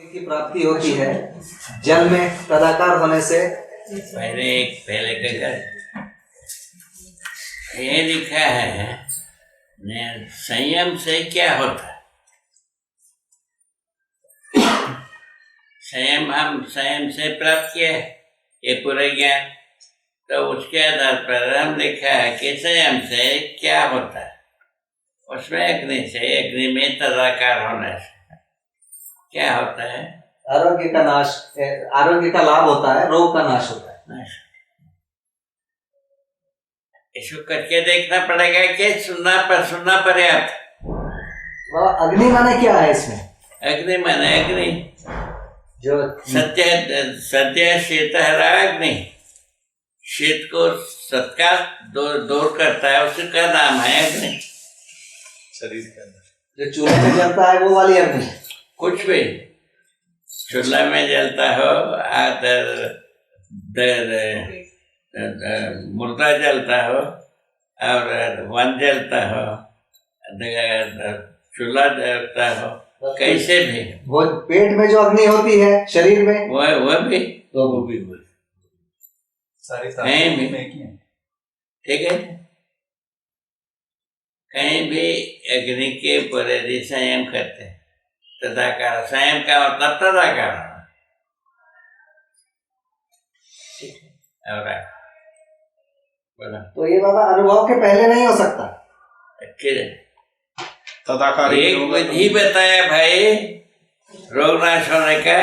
की प्राप्ति होती है जल में तदाकार होने से। पहले ये लिखा है संयम से क्या होता है। हम संयम से प्राप्त किया है ये पूरे ज्ञान, तो उसके आधार पर हम लिखा है कि संयम से क्या होता है। उसमें अग्नि में तदाकार होने से क्या होता है? आरोग्य का नाश, आरोग्य का लाभ होता है, रोग का नाश होता है। इसको करके देखना पड़ेगा कि सुनना पर्याप्त। अग्नि माने क्या है इसमें? अग्नि माने अग्नि जो सत्य शीत हरा अग्नि, शीत को सत्का दूर करता है, उसका नाम है अग्नि। शरीर के अंदर जो चूल्हे में जलता है वो वाली अग्नि। कुछ भी चूल्हा में जलता हो, मुर्दा जलता हो और वन जलता हो, चूल्हा जलता हो, कैसे भी वो पेट में जो अग्नि होती है शरीर में वो भी सारी कहीं भी, ठीक है, कहीं भी अग्नि के ऊपर संयम करते हैं। तदाकार, संयम का मतलब तदाकार होना। और बोला तो ये बाबा अनुभव के पहले नहीं हो सकता। तदाकार एक विधि बताया भाई रोग नाश होने का,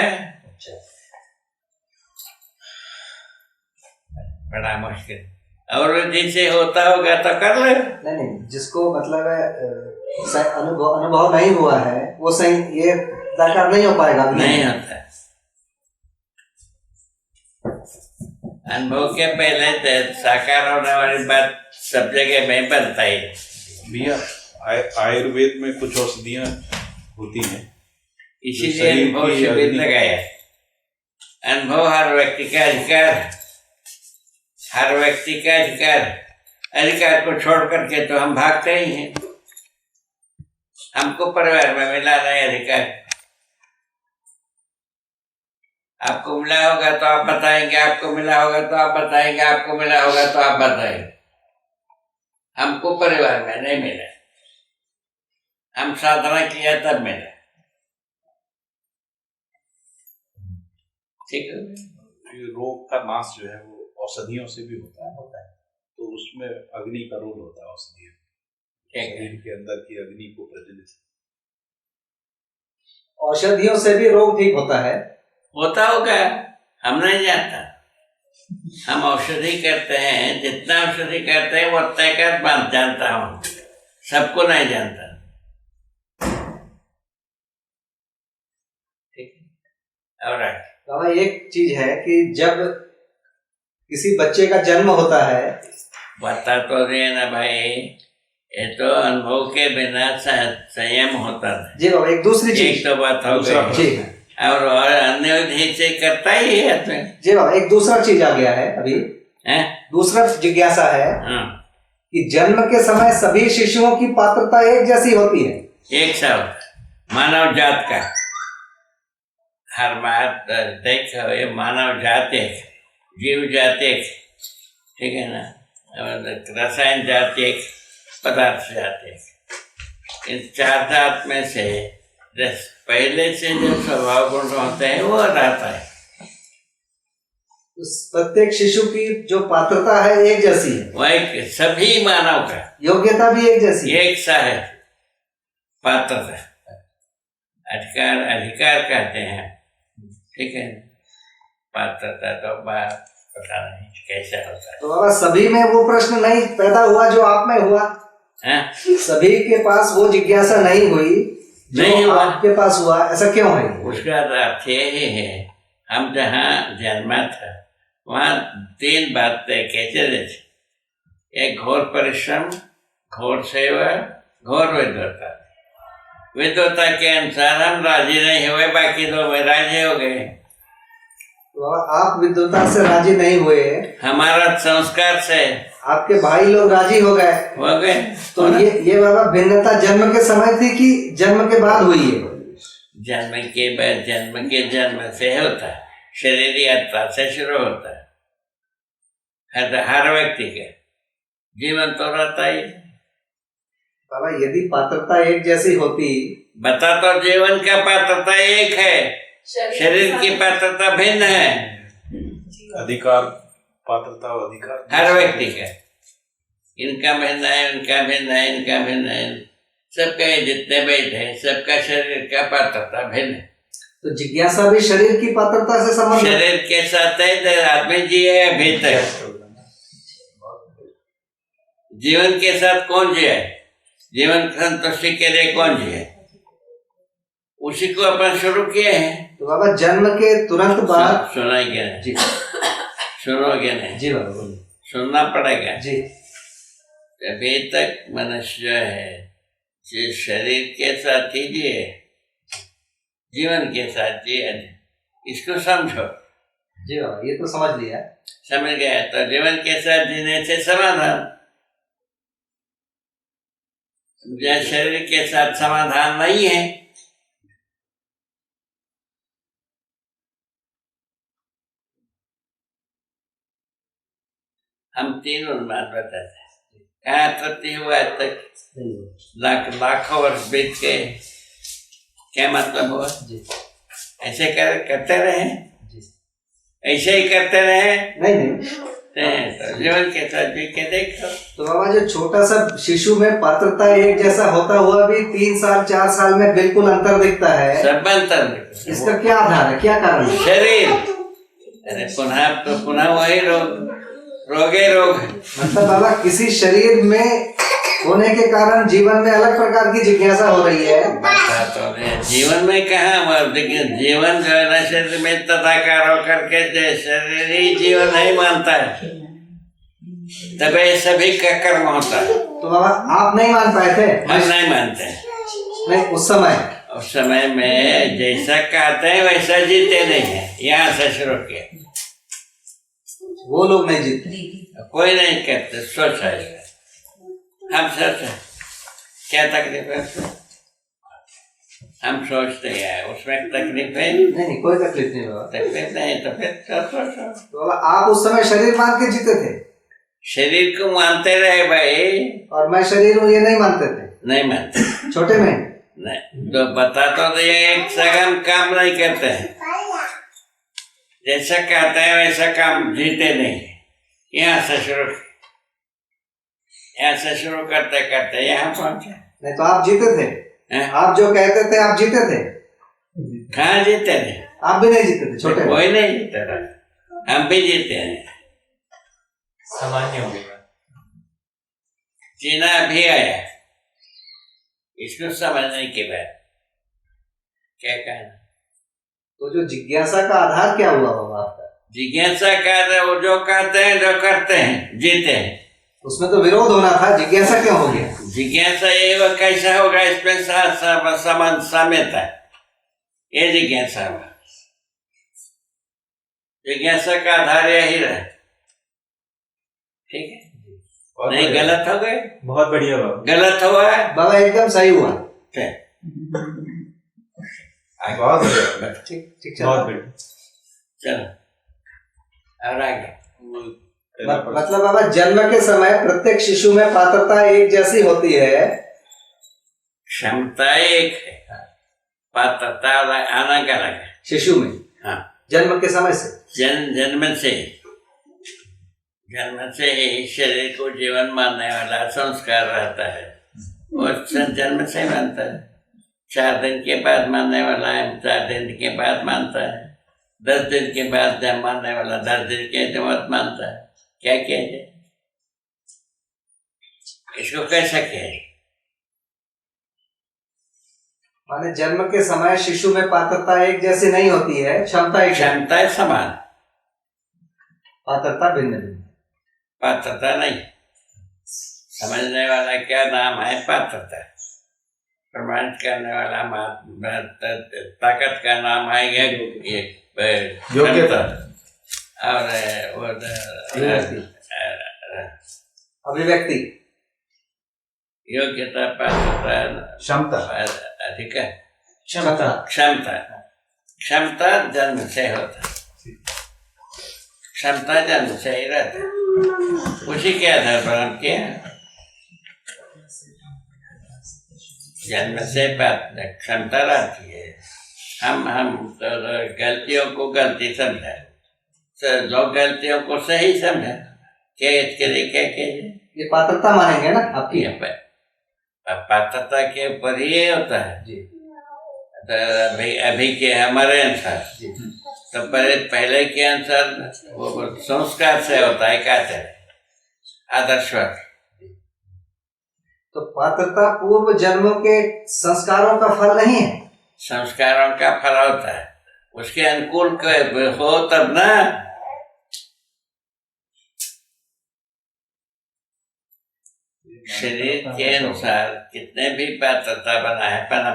बड़ा मुश्किल। और विधि से होता होगा तो कर ले। नहीं, जिसको मतलब अनुभव नहीं हुआ है वो सही ये तदाकार नहीं हो पाएगा। नहीं होता अनुभव के पहले साकार होने वाली बात सब जगह में बनता ही। भैया आयुर्वेद में कुछ औषधियां होती हैं, इसीलिए अनुभव शिविर लगाया। अनुभव हर व्यक्ति का अधिकार, हर व्यक्ति का अधिकार को छोड़ करके तो हम भागते ही हैं। हमको परिवार में मिला नहीं अधिकार। आपको मिला होगा तो आप बताएंगे, आपको मिला होगा तो आप बताएंगे, आपको मिला होगा तो आप बताएंगे। हमको परिवार में नहीं मिला, हम साधना किया तब मिला। ठीक है। रोग का नाश जो है वो औषधियों से भी होता है, तो उसमें अग्नि का रोल होता है। औषधियों शरीर के अंदर की अग्नि को प्रज्वलित, औषधियों से भी रोग ठीक होता है। होता होगा, हम नहीं जानता। हम औषधि करते हैं, जितना औषधि करते हैं वो तय कर बात जानता हूँ, सबको नहीं जानता। ठीक है। और बाबा एक चीज है कि जब किसी बच्चे का जन्म होता है, बता तो रहे ना भाई, ये तो अनुभव के बिना संयम होता था। जी बाबा, एक दूसरी चीज, एक तो बात हो गई जी, और अन्य विधि से करता ही है तो। जी बाबा, एक दूसरा चीज आ गया है अभी है? दूसरा जिज्ञासा है कि जन्म के समय सभी शिशुओं की पात्रता एक जैसी होती है। एक सा मानव जात का हर बात देखो, ये मानव जात एक, जीव जात एक, ठीक है ना, रसायन जात एक, पदार्थ जात एक। इन चार जात में से पहले से जो स्वभाव गुण होते हैं वो रहता है। प्रत्येक शिशु की जो पात्रता है एक जैसी है, वही सभी मानव का योग्यता भी एक जैसी है, एक सा है। पात्रता, अधिकार कहते हैं, ठीक है। पात्रता तो बात पता नहीं कैसा होता है। तो बाबा सभी में वो प्रश्न नहीं पैदा हुआ जो आप में हुआ है? सभी के पास वो जिज्ञासा नहीं हुई जो आपके पास हुआ, ऐसा क्यों है? उसका अर्थ ये है, हम जहाँ जन्मा था वहाँ तीन बातें कैसे थे। एक घोर परिश्रम, घोर सेवा, घोर विद्वता। विद्वता के अनुसार हम राजी नहीं हुए, बाकी दो में राजी हो गए। तो आप विद्वता से राजी नहीं हुए, हमारा संस्कार से आपके भाई लोग राजी हो गए। तो ये बाबा भिन्नता जन्म के समय थी कि जन्म के बाद हुई है? जन्म के बाद जन्म के जन्म से होता है, शरीर यात्रा से शुरू होता है हर व्यक्ति का जीवन तो रहता ही। बाबा यदि पात्रता एक जैसी होती, बता तो जीवन का पात्रता एक है, शरीर की पात्रता भिन्न है। अधिकार पात्रता और अधिकार हर व्यक्ति का, इनका भिन्न है, उनका भिन्न है, इनका भिन्न है, सबका जितने बैठे हैं सबका शरीर का पात्रता भिन्न है। तो जिज्ञासा भी शरीर की पात्रता से संबंधित है। शरीर के साथ है आदमी जी है भीतर, जीवन के साथ कौन जिया है, जीवन संतुष्टि के लिए कौन जिया है, उसी को अपन शुरू किए हैं। तो बाबा जन्म के तुरंत बाद सुनाएंगे नहीं जी, सुनोगे नहीं जी बाबा बोलिए। सुनना पड़ेगा जी अभी तक मनुष्य है जिस शरीर के साथ ही जिए, जीवन के साथ जिए, इसको समझो। जी बाबा ये तो समझ लिया। समझ गया तो जीवन के साथ जीने से समाधान, जब शरीर के साथ समाधान नहीं है हम तीन उन्माद बताते हैं। कहाँ तृप्ति हुआ तक लाखों वर्ष बीत के क्या मतलब हुआ? ऐसे करते रहे, ऐसे ही करते रहे नहीं तो जीवन के साथ भी के देखो। तो बाबा जो छोटा सा शिशु में पात्रता एक जैसा होता हुआ भी 3 साल 4 साल में बिल्कुल अंतर दिखता है, सब अंतर। इसका क्या आधार है, क्या कारण है? शरीर, अरे पुनः वही रोगे रोग। मतलब बाबा किसी शरीर में होने के कारण जीवन में अलग प्रकार की जिज्ञासा हो रही है। तो जीवन में कहा, लेकिन जीवन जो है ना शरीर में तथाकार होकर के शरीर ही जीवन नहीं मानता है, तब ये सभी का कर्म होता है। तो बाबा आप नहीं मान पाए थे? हम नहीं मानते नहीं, उस समय में जैसा कहते हैं वैसा जीते नहीं है। यहाँ से शुरू किया, वो लोग नहीं जीते, कोई नहीं कहते, सोचा हम सोचे क्या तकलीफ है, हम सोचते हैं उसमें तकलीफ है नहीं, कोई तकलीफ नहीं बाबा। तकलीफ नहीं तो फिर सोचो। तो बाबा आप उस समय शरीर मान के जीते थे? शरीर को मानते रहे भाई, और मैं शरीर हूँ ये नहीं मानते थे? नहीं मानते, छोटे में नहीं तो बता तो ये एक सगम काम नहीं करते हैं, जैसा कहते हैं वैसा काम जीते नहीं। यहाँ से शुरू करते करते यहाँ पहुंचे। नहीं तो आप जीते थे? आप जो कहते थे आप जीते थे? कहाँ जीते थे? आप भी नहीं जीते थे? छोटे कोई नहीं जीते थे, हम भी जीते हैं। सामान्य हो गया, जीना भी आया, इसको समझने के बाद क्या कहना। तो जो जिज्ञासा का आधार क्या हुआ बाबा आपका? जिज्ञासा का वो जो कहते हैं जो करते हैं जीते हैं, उसमें तो विरोध होना था, जिज्ञासा क्यों हो गया? जिज्ञासा ये वो कैसा होगा, इसमें साम्यता, ये जिज्ञासा हुआ। जिज्ञासा का आधार यही रहा, ठीक है? नहीं गलत हो गए, बहुत बढ़िया बाबा, गलत हुआ बाबा एकदम सही हुआ। बहुत बढ़िया, ठीक बहुत बढ़िया। चलो और आगे। मतलब बाबा जन्म के समय प्रत्येक शिशु में पात्रता एक जैसी होती है, क्षमता एक है, पात्रता अलग अलग है शिशु में। हाँ, जन्म के समय से जन्म से ही शरीर को जीवन मानने वाला संस्कार रहता है, और जन्म से मानता है। 4 दिन के बाद मानने वाला है, 4 दिन के बाद मानता है, 10 दिन के बाद जब मानने वाला 10 दिन के बाद मानता है। क्या किया जाए, इसको कैसा किया जाए? माने जन्म के समय शिशु में पात्रता एक जैसी नहीं होती है, क्षमताएं समान, पात्रता भिन्न भिन्न। पात्रता नहीं। समझने वाला क्या नाम है पात्रता, प्रमाणित करने वाला ताकत का नाम है योग्यता, और अभिव्यक्ति, योग्यता, पात्रता, क्षमता, अधिकार, क्षमता क्षमता क्षमता जन्म से होता है, क्षमता जन्म से ही रहता है। उसी के आधार पर हम किए जन्म से बात क्षमता रहती है। हम तो गलतियों को गलती समझे, तो लोग गलतियों को सही समझे। क्या इसके लिए क्या कीजिए, ये पात्रता मानेंगे ना आपकी? ये पात्रता के ऊपर ही ये होता है जी तो अभी के हमारे अनुसार जी तो पहले के अनुसार वो संस्कार से होता है, कहते हैं आदर्शवाद। तो पात्रता पूर्व जन्मों के संस्कारों का फल नहीं है? संस्कारों का फल होता है, उसके अनुकूल हो तब ना। शरीर के अनुसार कितने भी पात्रता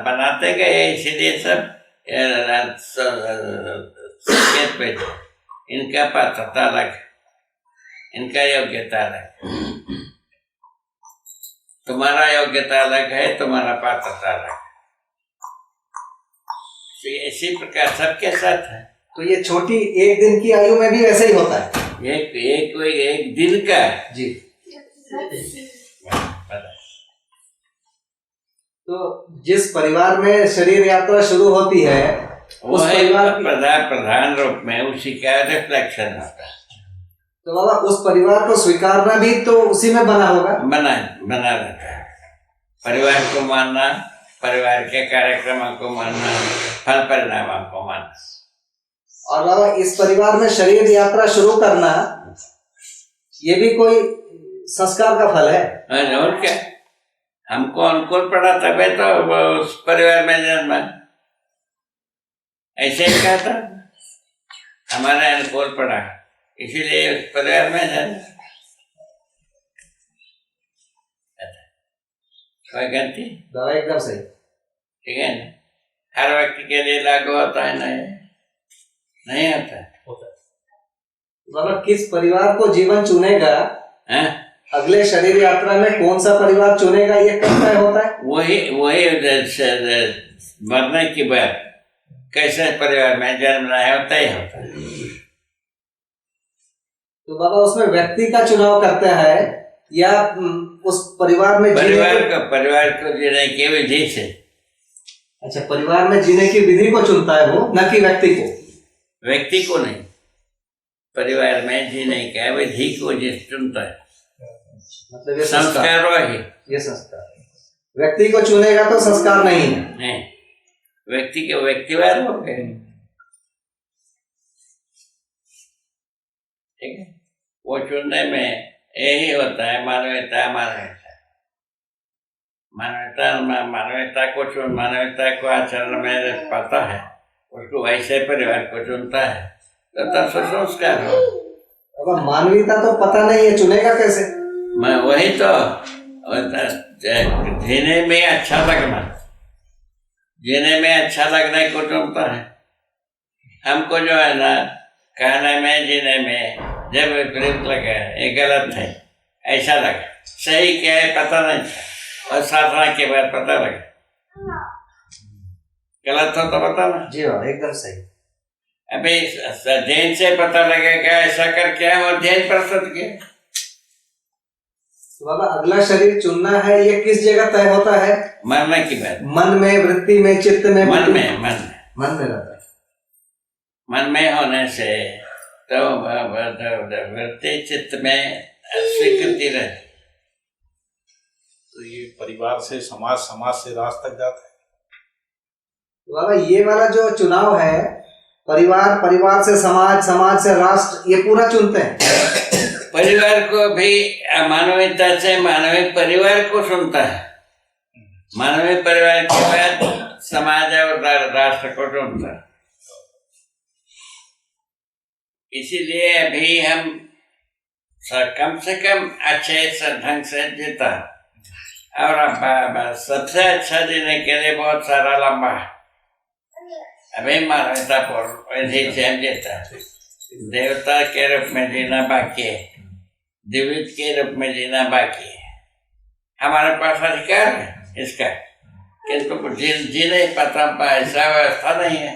बनाते गए, इसीलिए सब संकेत पे इनका पात्रता अलग, इनका योग्यता अलग, तुम्हारा योग्यता अलग है, तुम्हारा पात्रता अलग। इसी प्रकार सबके साथ है। तो ये छोटी एक दिन की आयु में भी वैसे ही होता है? एक दिन का जी। तो जिस परिवार में शरीर यात्रा शुरू होती है उस परिवार प्रधान रूप में उसी का रिफ्लेक्शन होता है। तो बाबा उस परिवार को स्वीकारना भी तो उसी में बना होगा? बना रहता है। परिवार को मानना, परिवार के कार्यक्रमों को मानना, फल परिणामों को मानना। और बाबा इस परिवार में शरीर यात्रा शुरू करना ये भी कोई संस्कार का फल है? और क्या, हमको अनुकूल पड़ा तबे तो उस परिवार में जन्मा। ऐसे ही कहा था, हमारे अनुकूल पड़ा इसीलिए उस परिवार में जन्मा। कोई गलती? बाबा एकदम सही। ठीक है ना, हर व्यक्ति के लिए लागू होता है? नहीं होता। बाबा किस परिवार को जीवन चुनेगा, अगले शरीर यात्रा में कौन सा परिवार चुनेगा, ये कब तय होता है? वही मरने के बाद कैसे परिवार में जन्म रहा होता ही होता है। तो बाबा उसमें व्यक्ति का चुनाव करता है या उस परिवार में परिवार को जीने की विधि से? अच्छा, परिवार में जीने की विधि को चुनता है वो, न कि व्यक्ति को? व्यक्ति को नहीं, परिवार में जीने का विधि को चुनता है। मतलब ये संस्कार वही, ये संस्कार। व्यक्ति को चुनेगा तो संस्कार नहीं है? नहीं, व्यक्ति के व्यक्तिवाद हो गए। ठीक है, वो चुनने में यही होता है मानवता। मानवता को चुन, मानवता को आचरण में पाता है, उसको वैसे परिवार को चुनता है तो तब से संस्कार हो। अब मानवीयता तो पता नहीं है, चुनेगा कैसे? मैं वही तो जीने में अच्छा लगना, जीने में अच्छा लगने को चुनता है। हमको जो है ना, कहने में जीने में जब विपरीत लगा, ये गलत है ऐसा लगा, सही क्या है पता नहीं था, और साधना के बाद पता लगा गलत हो तो पता ना। जी हाँ, एकदम सही। अभी ध्यान से पता लगेगा ऐसा करके हम अध्ययन प्रस्तुत किए। तो बाबा अगला शरीर चुनना है ये किस जगह तय होता है? मरने की बात। मन में, वृत्ति में, चित्त में? मन में रहता है। मन में होने से तो वृत्ति चित्त में स्वीकृति रहती। तो ये परिवार से समाज, समाज से राष्ट्र तक जाता है। तो बाबा ये वाला जो चुनाव है, परिवार, परिवार से समाज, समाज से राष्ट्र, ये पूरा चुनते हैं। परिवार को भी मानवीयता से मानवीय परिवार को सुनता है, मानवीय परिवार के बाद समाज और राष्ट्र को चुनता है। इसीलिए अभी हम कम से कम अच्छे ढंग से जीता, और सबसे अच्छा जीने के लिए बहुत सारा लंबा अभी मानवता पर विधि से हम जीता। देवता के रूप में जीना बाकी है, दिव्य के रूप में जीना बाकी है। हमारे पास अधिकार है इसका किंतु जी नहीं पाता, ऐसा व्यवस्था नहीं है।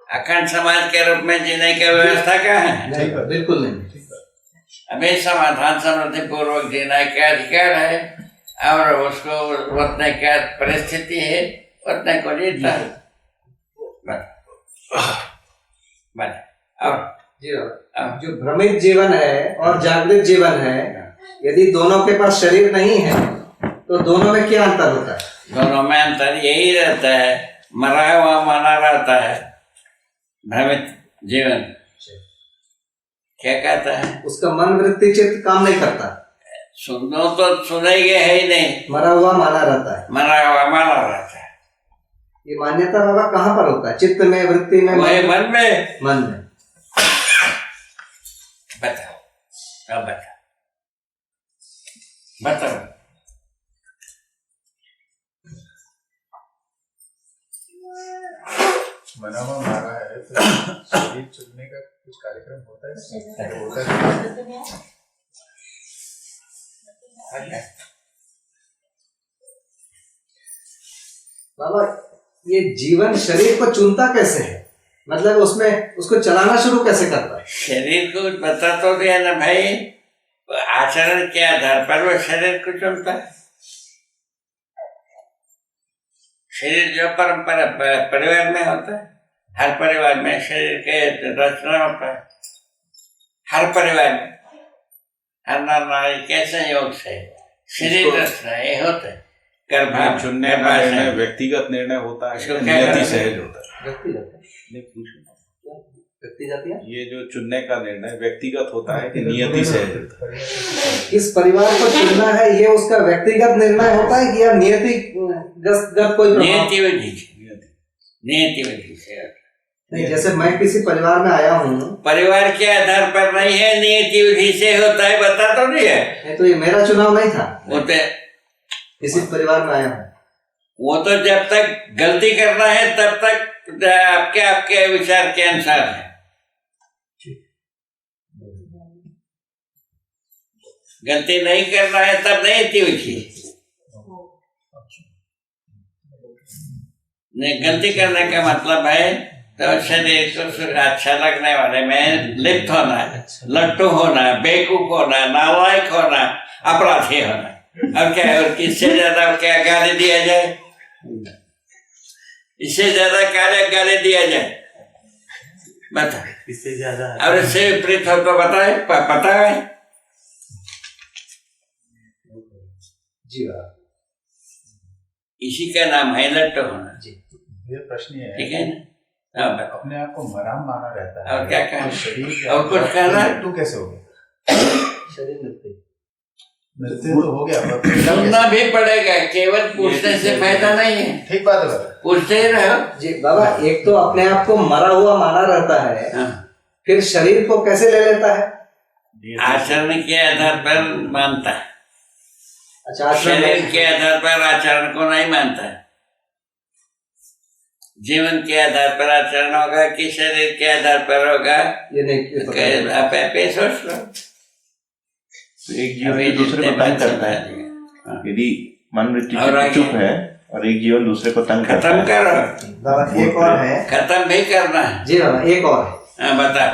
अखंड समाज के रूप में जीने की व्यवस्था क्या है? नहीं, बिल्कुल नहीं। हमें समाधान समृद्धि पूर्वक जीना का अधिकार है, और उसको उतने क्या परिस्थिति है उतने को जीता है। बस और जी बाबा, जो भ्रमित जीवन है और जागृत जीवन है, यदि दोनों के पास शरीर नहीं है तो दोनों में क्या अंतर होता है? दोनों में अंतर यही रहता है, मरा हुआ माना रहता है। भ्रमित जीवन क्या कहता है? उसका मन वृत्ति चित्त काम नहीं करता, सुनो तो सुनेंगे है ही नहीं, मरा हुआ माना रहता है। मरा हुआ माना रहता है। ये मान्यता बाबा कहाँ पर होता है? चित्त में, वृत्ति में, वही मन में। मन में। बताओ, अब बताओ। मना हुआ मारा है तो शरीर चुनने का कुछ कार्यक्रम होता है? बाबा, ये जीवन शरीर को चुनता कैसे है? मतलब उसमें उसको चलाना शुरू कैसे करता है? शरीर को बता तो दिया ना भाई, आचरण के आधार पर वो शरीर को चुनता है। शरीर जो परंपरा परिवार में होता है, हर परिवार में शरीर के रचना होता है, हर परिवार में हर नर नारी के संयोग से शरीर रचना ये होता है। चुनने का निर्णय व्यक्तिगत निर्णय होता है, नियति सहज होता है। व्यक्तिगत ये जो चुनने का निर्णय व्यक्तिगत होता है कि नियति सहज होता है? किस परिवार को चुनना है ये उसका व्यक्तिगत निर्णय होता है कि या नियतिगत कोई नियति विधि से? नहीं, जैसे मैं किसी परिवार में आया हूँ, परिवार के आधार पर नहीं है, नियति विधि से होता है। बता तो नहीं है, नहीं तो ये मेरा चुनाव नहीं था। वो तो किसी परिवार में आया हूँ, वो तो जब तक गलती करना है तब तक आपके विचार के अनुसार है। गलती नहीं करना है तब नहीं थी विधि। नहीं, गलती करने का मतलब है तो शरीर को अच्छा लगने वाले में लिप्त होना, लट्टू होना, बेवकूफ होना, नालायक होना, अपराधी होना। अब क्या है, और किससे ज्यादा क्या गाली दिया जाए? इससे ज्यादा क्या गाली दिया जाए? बता, इससे ज्यादा और इससे विपरीत हो तो बताए, पता है? जी इसी का नाम है लट्टू होना। जी, ये प्रश्न है, ठीक है ना? अपने आप को मराम माना रहता है, और क्या कहना? शरीर और कुछ कहना? लट्टू कैसे हो गया? शरीर मिलते मृत्यु तो हो गया, सुनना भी पड़ेगा, केवल पूछने से फायदा नहीं है। ठीक बात है, पूछते ही रहो। जी बाबा, एक तो अपने आप को मरा हुआ माना रहता है, फिर शरीर को कैसे ले लेता है? आचरण के आधार पर मानता है। अच्छा, शरीर के आधार पर आचरण को नहीं मानता है। जीवन के आधार पर आचरण होगा कि शरीर के आधार पर होगा, ये नहीं आप सोच लो। एक जीवन दूसरे को तंग करता है। यदि मन वृत्ति चुप है और एक जीवन दूसरे को तंग करता है। खत्म करो बाबा, एक और है। खत्म भी करना है। जी बाबा, एक और है। हाँ, बता।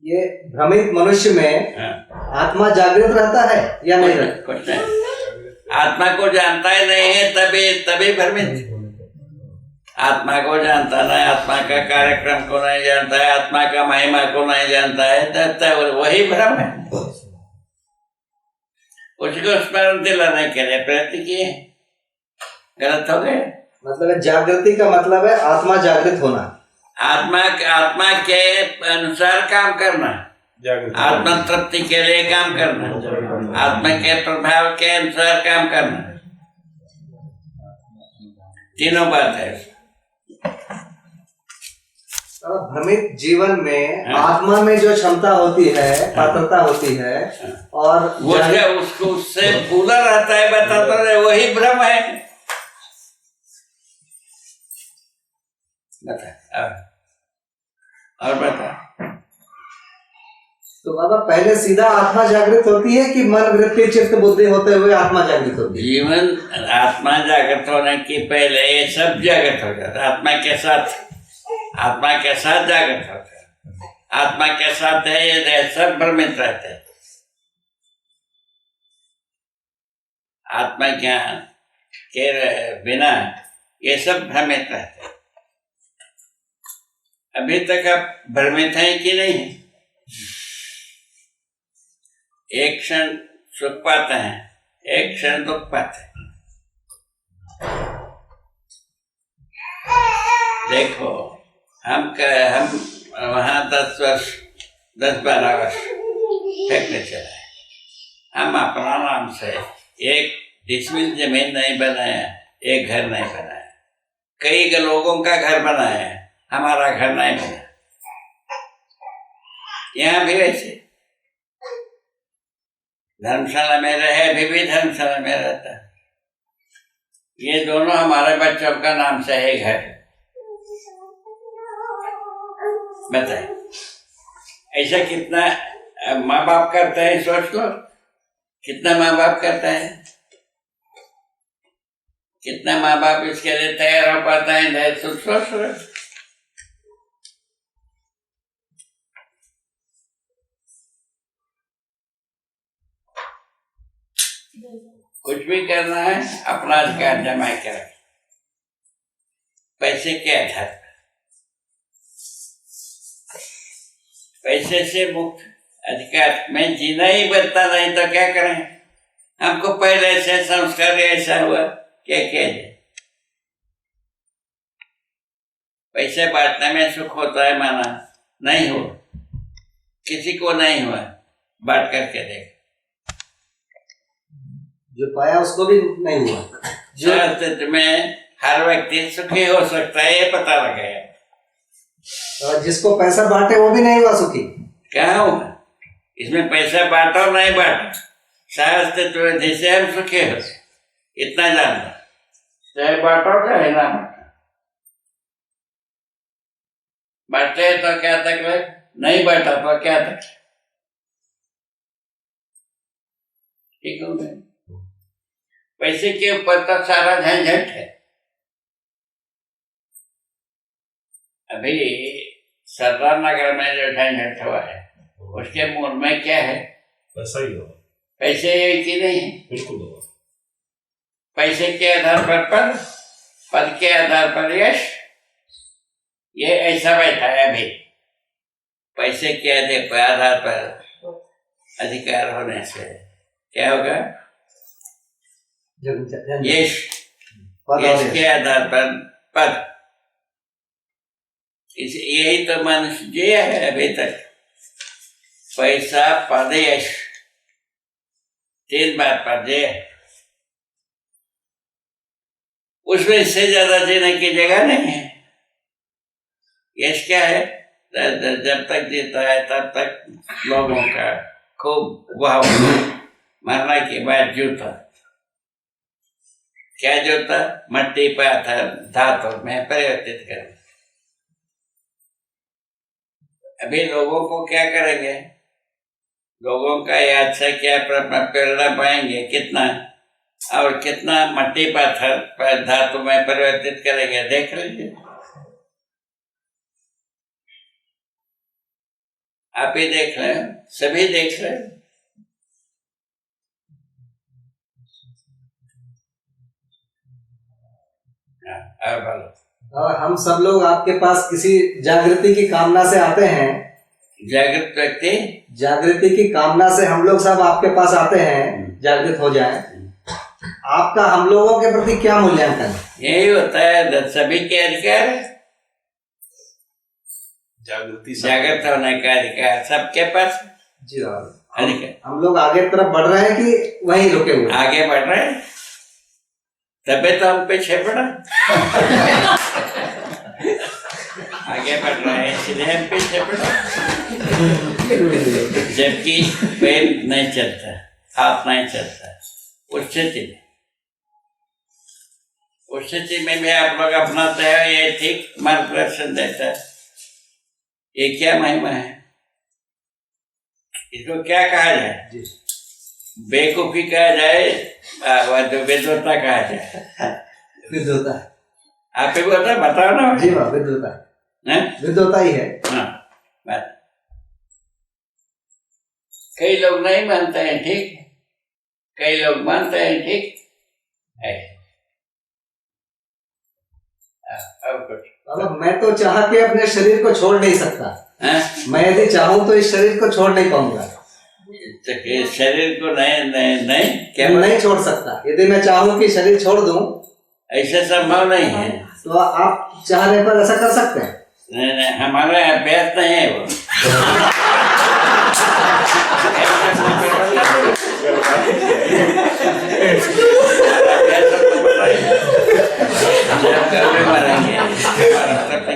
ये भ्रमित मनुष्य में आत्मा जागृत रहता है या नहीं रहता? कुछ नहीं, आत्मा को जानता ही नहीं है, तभी भ्रमित। आत्मा को जानता नहीं, आत्मा का कार्यक्रम को नहीं जानता है, आत्मा का महिमा को नहीं जानता है, तब वही भ्रम है। उसको स्मरण दिलाने के लिए प्रयत्न किए, गलत हो गए। मतलब जागृति का मतलब है आत्मा जागृत होना, आत्मा के अनुसार काम करना, आत्मा तृप्ति के लिए काम करना, आत्मा के प्रभाव के अनुसार काम करना, तीनों बात है। भ्रमित जीवन में आत्मा में जो क्षमता होती है, पात्रता होती है, और वो उसको उससे पूरा रहता है, बताता है, वही भ्रम है। बता और बता। तो बाबा पहले सीधा आत्मा जागृत होती है कि मन वृत्ति चित्त बुद्धि होते हुए आत्मा जागृत होती है? जीवन आत्मा जागृत होने के पहले ये सब जागृत हो जाता है। आत्मा के साथ जागृत होता है। आत्मा के साथ है ये देह सब भ्रमित रहते हैं। आत्मा ज्ञान के बिना ये सब भ्रमित रहते हैं। अभी तक आप भ्रमित हैं कि नहीं? एक क्षण सुख पाते हैं, एक क्षण दुख पाते हैं। देखो हम वहां 10-12 वर्ष फेंकने चले। हम अपना नाम से एक डिसमिल जमीन नहीं बनाया, एक घर नहीं बनाया। कई लोगों का घर बनाया, हमारा घर नहीं बना। यहाँ भी वैसे धर्मशाला में रहे, अभी भी धर्मशाला में रहता है। ये दोनों हमारे बच्चों का नाम से है घर। बताए ऐसा कितना माँ बाप करता है? सोच लो कितना माँ बाप करता है। कितना माँ बाप इसके लिए तैयार हो पाता है? सोच। कुछ भी करना है अपना अधिकार जमा कर, पैसे के आधार पर। पैसे से मुक्त अधिकार में जीना ही बनता नहीं तो क्या करें? हमको पहले से संस्कार ऐसा हुआ क्या जाए? पैसे बांटने में सुख होता है माना? नहीं हो, किसी को नहीं हुआ। बांट करके देख, जो पाया उसको भी नहीं हुआ। जो अस्तित्व में हर व्यक्ति सुखी हो सकता है ये पता लग गया। और जिसको पैसा बांटे वो भी नहीं हुआ सुखी। क्या होगा इसमें? पैसा बांटो नहीं बांटो, अस्तित्व जिसे हम सुखी हो, इतना जानना। चाहे बांटो चाहे ना बांटो। बांटे तो क्या तकलीफ, नहीं बांटा तो क्या तकलीफ? ठीक हो गया। पैसे के ऊपर तो सारा झंझट है। अभी सरदार नगर में जो झंझट हुआ है उसके मूल में क्या है? वैसा ही होगा। पैसे कि नहीं? बिल्कुल होगा। पैसे के आधार पर पद, पद के आधार पर यश। ये ऐसा बैठा है अभी। पैसे के आधार पर अधिकार होने से क्या होगा? यश। यश के आधार पर पद। यही तो मनुष्य जिया है अभी तक। पैसा, पद, यश, 3 बार पद है। उसमें इससे ज्यादा जीने की जगह नहीं है। यश क्या है? जब तक जीता है तब तक लोगों का खूब वाह, मरने के बाद जूता। क्या जूता? मट्टी पाथर धातु में परिवर्तित कर। अभी लोगों को क्या करेंगे? लोगों का याद से क्या प्रेरणा पाएंगे? कितना और कितना मट्टी पाथर धातु में परिवर्तित करेंगे? देख लीजिए, आप ही देख रहे हैं, सभी देख रहे हैं। और हम सब लोग आपके पास किसी जागृति की कामना से आते हैं। जागृत व्यक्ति, जागृति की कामना से हम लोग सब आपके पास आते हैं, जागृत हो जाएं। आपका हम लोगों के प्रति क्या मूल्यांकन? यही होता है, सभी के अधिकार है। जागृत होने का अधिकार सबके पास। जी हाँ। अधिकार। हम लोग आगे तरफ बढ़ रहे हैं कि वहीं रुके हुए? आगे बढ़ रहे हैं, तबे तो हम पीछे पड़ा। आगे बढ़ रहे हैं इसलिए हम पीछे पड़ा। जबकि पैर नहीं चलता, हाथ नहीं चलता, उस स्थिति में भी आप लोग अपनाते हैं। ये ठीक मार्गदर्शन देता है। ये क्या महिमा है? इसको क्या कहा जाए? बेवकूफी कहा जाए, विद्वता कहा जाए? विद्वता। आप ही बताओ ना। जी हाँ, विद्वता हैं? विद्वता ही है। हाँ, बस। कई लोग नहीं मानते हैं, ठीक, कई लोग मानते हैं, ठीक है। अब कुछ मतलब मैं तो चाह के अपने शरीर को छोड़ नहीं सकता। हैं? मैं यदि चाहूं तो इस शरीर को छोड़ नहीं पाऊंगा। तो ये शरीर को नहीं क्या मैं नहीं छोड़ सकता। यदि मैं चाहूं कि शरीर छोड़ दूं, ऐसा संभव नहीं है। तो आप चाहने पर ऐसा कर सकते हैं। नहीं, हमारा अभ्यास नहीं है वो। मरेंगे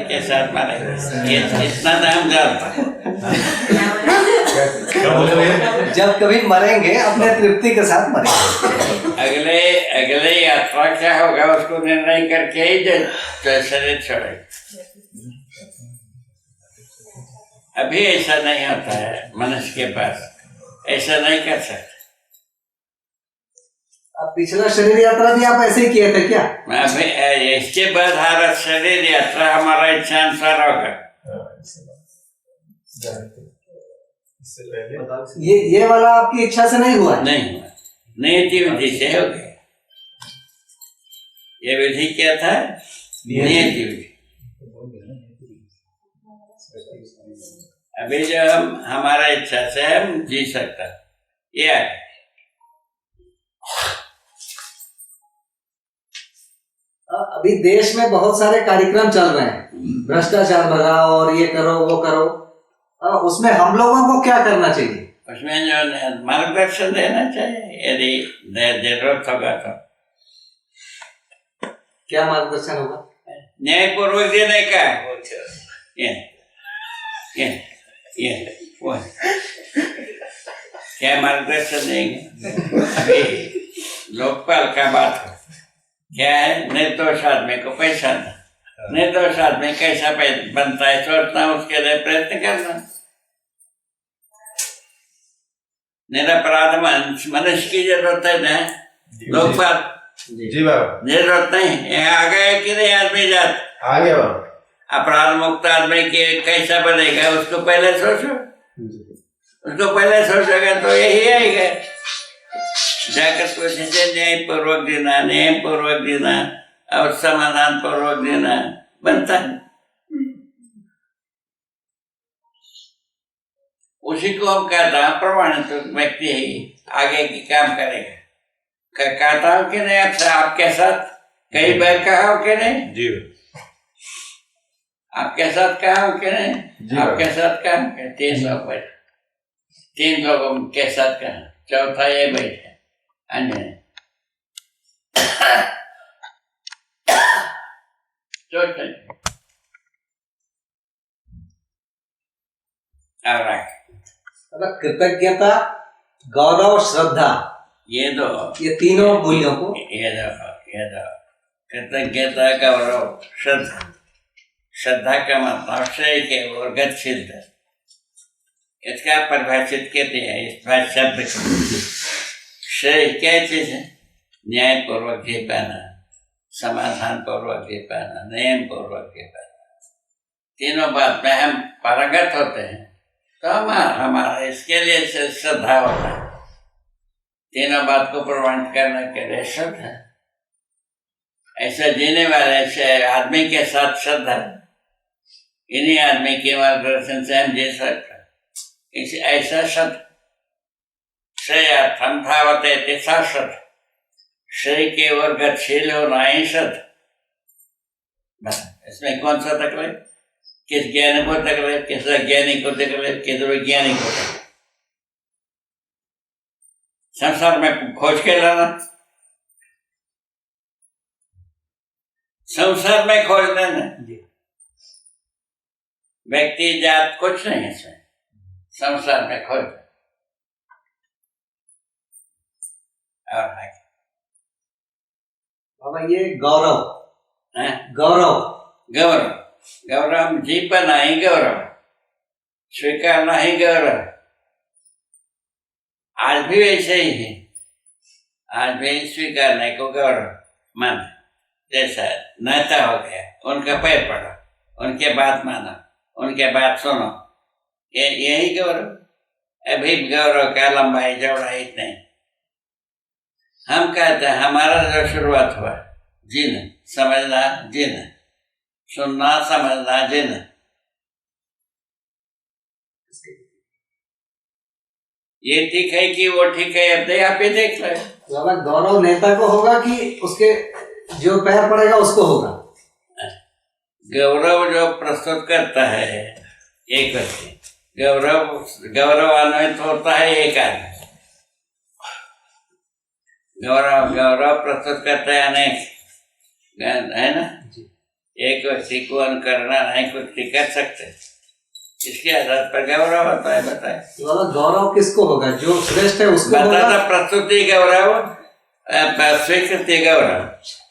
के साथ मरेंगे, इतना दाम जानता है। जब कभी मरेंगे अपने तृप्ति के साथ मरेंगे। अगले यात्रा क्या होगा उसको निर्णय करके ही शरीर छोड़ेगा। अभी ऐसा नहीं होता है मनुष्य के पास, ऐसा नहीं कर सकते। अब पिछला शरीर यात्रा भी आप ऐसे ही किए थे क्या? अभी इसके बाद हर शरीर यात्रा हमारा इच्छानुसार होगा। ये वाला आपकी इच्छा से नहीं हुआ? नहीं हुआ, नियति विधि से हो गया। ये विधि क्या था? नियति विधि। अभी जो हमारा इच्छा से हम जी सकता, ये है। अभी देश में बहुत सारे कार्यक्रम चल रहे हैं, भ्रष्टाचार भगाओ और ये करो वो करो। उसमें हम लोगों को क्या करना चाहिए? उसमें जो मार्गदर्शन देना चाहिए, यदि जरूरत होगा तो। क्या मार्गदर्शन होगा? न्यायपूर्वक देने का। ये वो क्या मार्गदर्शन देंगे? अभी लोकपाल का बात हो, क्या है? निर्दोष आदमी को पैसा देना, निर्दोष आदमी कैसा बनता है सोचना, उसके लिए प्रयत्न करना। निरपराध मनुष्य की जरूरत है ना, लोकपाल जी बाबा, जरूरत नहीं। यहाँ आ गए कि नहीं आदमी जात? आ गया बाबा। अपराध मुक्त आदमी के कैसा बनेगा उसको पहले सोचो, उसको पहले सोचोगे तो यही आएगा। जाकर कोशिश है न्याय पूर्वक देना, नियम पूर्वक देना और समाधान पूर्वक देना बनता है। उसी को हम कहता हूँ प्रमाणित व्यक्ति ही आगे की काम करेगा। कहता हूँ कि नहीं आपके साथ कई बार कहा हो कि नहीं? जी आपके साथ कहा हो कि नहीं? आपके साथ कहा 3 लोग बैठे, 3 लोगों के साथ कहा, चौथा ये बैठे अन्य। कृतज्ञता, गौरव, श्रद्धा, ये तीनों मूल्यों को ये दो कृतज्ञता, गौरव, श्रद्धा। श्रद्धा का मतलब श्रेय के ओर गतिशीलता। इसका परिभाषित कहते हैं इस शब्द को। श्रेय क्या चीज है? न्याय पूर्वक जी पाना, समाधान पूर्वक जी पाना, नियम पूर्वक जी पाना। तीनों बात में हम पारंगत होते हैं तो हमारा इसके लिए श्रद्धा होता है। तीनों बात को प्रमाणित करने के लिए श्रद्धा। ऐसा जीने वाले से आदमी के साथ श्रद्धा, इन्हीं आदमी के मार्गदर्शन से हम जी सकते। इस ऐसा शब्द श्रेयार्थम धावते तिसा शब्द, श्रेय के ओर गतिशील होना ही शब्द। इसमें कौन सा तकलीफ? किस ज्ञानी को तकलीफ, किस अज्ञानी को तकलीफ, किस विज्ञानी को तकलीफ? संसार में खोज के लाना, संसार में खोज लेना। व्यक्ति जात कुछ नहीं है इसमें, संसार में खोज। और बाबा ये गौरव है, गौरव गौरव, गौरव जीपना ही गौरव, स्वीकारना ही गौरव। आज भी वैसे ही है, आज भी स्वीकारने को गौरव मान, जैसा नेता हो गया उनका पैर पड़ो, उनके बात मानो, उनके बात सुनो, ये यही गौरव। अभी गौरव का लंबाई चौड़ाई नहीं, हम कहते हैं हमारा जो शुरुआत हुआ जीना समझना, जीना सुनना समझना, जीना, ये ठीक है कि वो ठीक है, अब आप ही देख लो। बाबा गौरव नेता को होगा कि उसके जो पैर पड़ेगा उसको होगा? गौरव जो प्रस्तुत करता है एक व्यक्ति, गौरवान्वित होता है एक आदमी, गौरव प्रस्तुत करता है अनेक, है ना? एक व्यक्ति को अनुकरण अनेक व्यक्ति कर सकते, इसके आधार पर गौरव होता है। बताए बाबा गौरव किसको होगा? जो श्रेष्ठ है उसको होगा? बताता प्रस्तुति गौरव, स्वीकृति गौरव,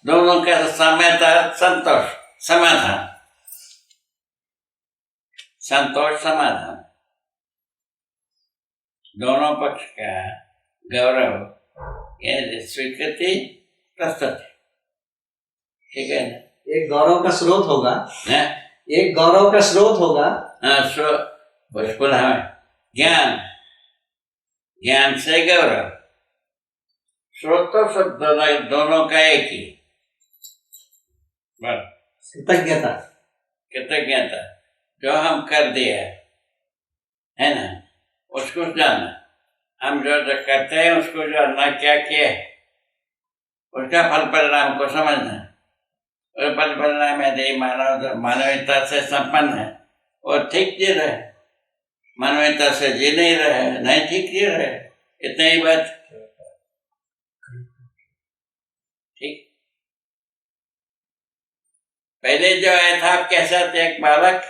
दोनों का समता, संतोष, समाधान, संतोष समाधान, दोनों पक्ष का गौरव, ये स्वीकृति प्रस्तुति, ठीक है ना? एक गौरव का स्रोत होगा, है? एक गौरव का स्रोत होगा। पुनः ज्ञान, ज्ञान से गौरव, स्रोत तो सब दोनों का एक ही। कृतज्ञता, कृतज्ञता, जो हम कर दिया है ना, उसको जानना, हम जो करते हैं उसको जानना, क्या किया है, उसका फल परिणाम को समझना, और फल परिणाम यदि मानवता से संपन्न है और ठीक जी रहे, मानवता से जी नहीं रहे, नहीं ठीक जी रहे, इतनी ही बात, ठीक। पहले जो आया था आप कैसा थे? एक बालक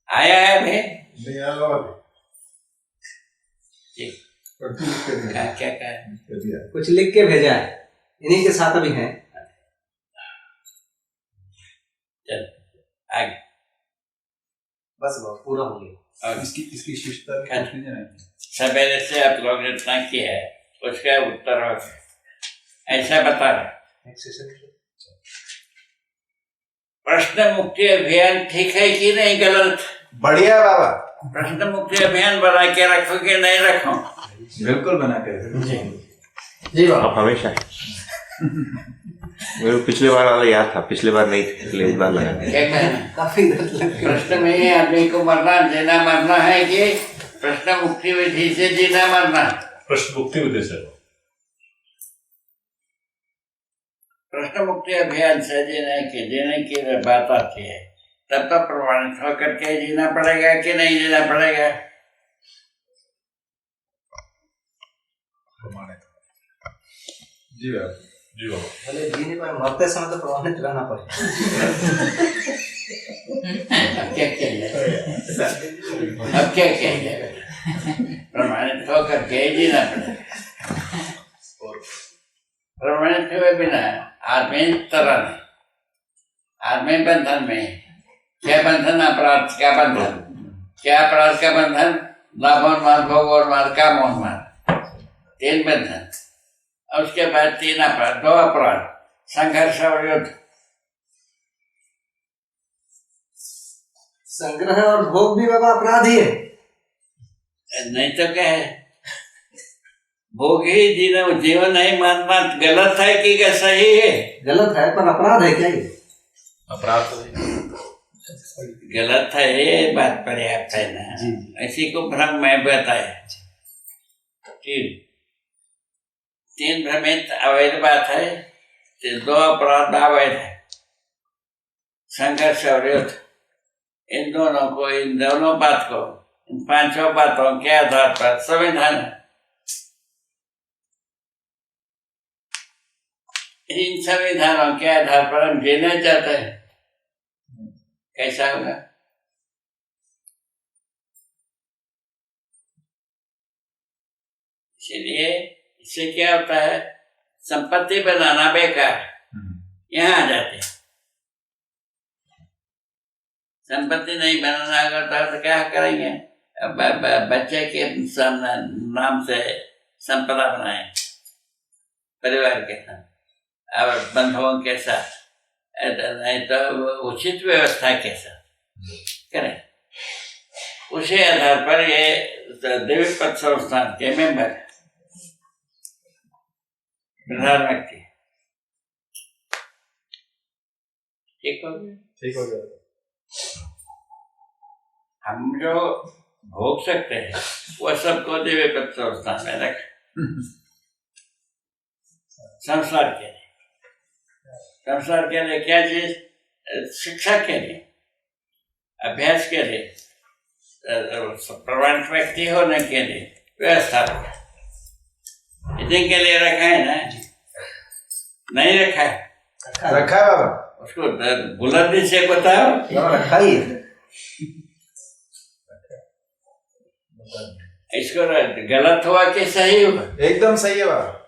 आया है अभी? नहीं आया, ठीक, क्या क्या कहा? कुछ लिख के भेजा है, इन्हीं के साथ अभी है। चल आगे, बस वो पूरा हो गया। और इसकी शिष्टता सवेरे से आप लोग जितना किया है उसका उत्तर हो गया, ऐसा बता रहे। प्रश्न मुक्ति अभियान ठीक है कि नहीं, गलत? बढ़िया बाबा, प्रश्न मुक्ति अभियान बना के रखो कि नहीं रखो? बिल्कुल बना के जी बाबा, आप हमेशा मेरे को पिछले बार वाला याद था, पिछले बार नहीं थे, इसलिए इस बार लगा। क्या कहना? काफी प्रश्न में ही आदमी को मरना, जीना मरना है कि प्रश्न मुक्ति विधि से जीना मरना? प्रश्न मुक्ति विधि से। प्रश्न मुक्ति अभियान से जीने की बात आती है, तब तो प्रमाणित होकर के जीना पड़ेगा कि नहीं जीना पड़ेगा? प्रमाणित। जी बाबा, जी बाबा। भले जीने पर मरते समय तो प्रमाणित रहना पड़ेगा। अब क्या किया जाए? अब क्या किया जाए? प्रमाणित होकर के जीना पड़ेगा। प्रमाणित हुए बिना आदमी तरह नहीं, आदमी बंधन में। क्या बंधन? अपराध का बंधन। क्या अपराध का बंधन? लाभोन्माद, भोगोन्माद, कामोन्माद, 3 बंधन। और उसके बाद 3 अपराध, 2 अपराध, संघर्ष और युद्ध। संग्रह और भोग भी बाबा अपराध ही है। नहीं तो क्या है? भोग ही जीवन नहीं मानना गलत है कि क्या सही है? गलत है, पर अपराध है क्या ये? अपराध तो गलत है, ये बात पर्याप्त है ना? इसी को भ्रम में बताया। ठीक, 3 भ्रमित अवैध बात है, 2 अपराध अवैध है, संघर्ष और युद्ध। इन दोनों बात को, इन 5 बातों के आधार पर संविधान है। इन संविधानों के आधार पर हम जीना चाहते हैं, कैसा होगा? इसलिए इससे क्या होता है? संपत्ति बनाना बेकार, यहाँ आ जाते हैं। संपत्ति नहीं बनाना अगर तो क्या करेंगे? बच्चे के नाम से संपदा बनाए परिवार के साथ और बंधुओं के साथ, नहीं तो उचित व्यवस्था के साथ करें। उसी आधार पर ये देवी पथ संस्थान के मेंबर प्रधान व्यक्ति ठीक हो गया। ठीक हो गया। हम जो भोग सकते हैं वो सबको देवी पथ संस्थान में रख संसार के लिए, संसार के लिए क्या चीज, शिक्षा के लिए, अभ्यास के लिए, प्रमाणित व्यक्ति होने के लिए व्यवस्था इतने के लिए रखा है ना, नहीं रखा है, रखा है बाबा, उसको बुलंदी से बताओ। रखा ही है। इसको गलत हुआ कि सही हुआ? एकदम सही है बाबा।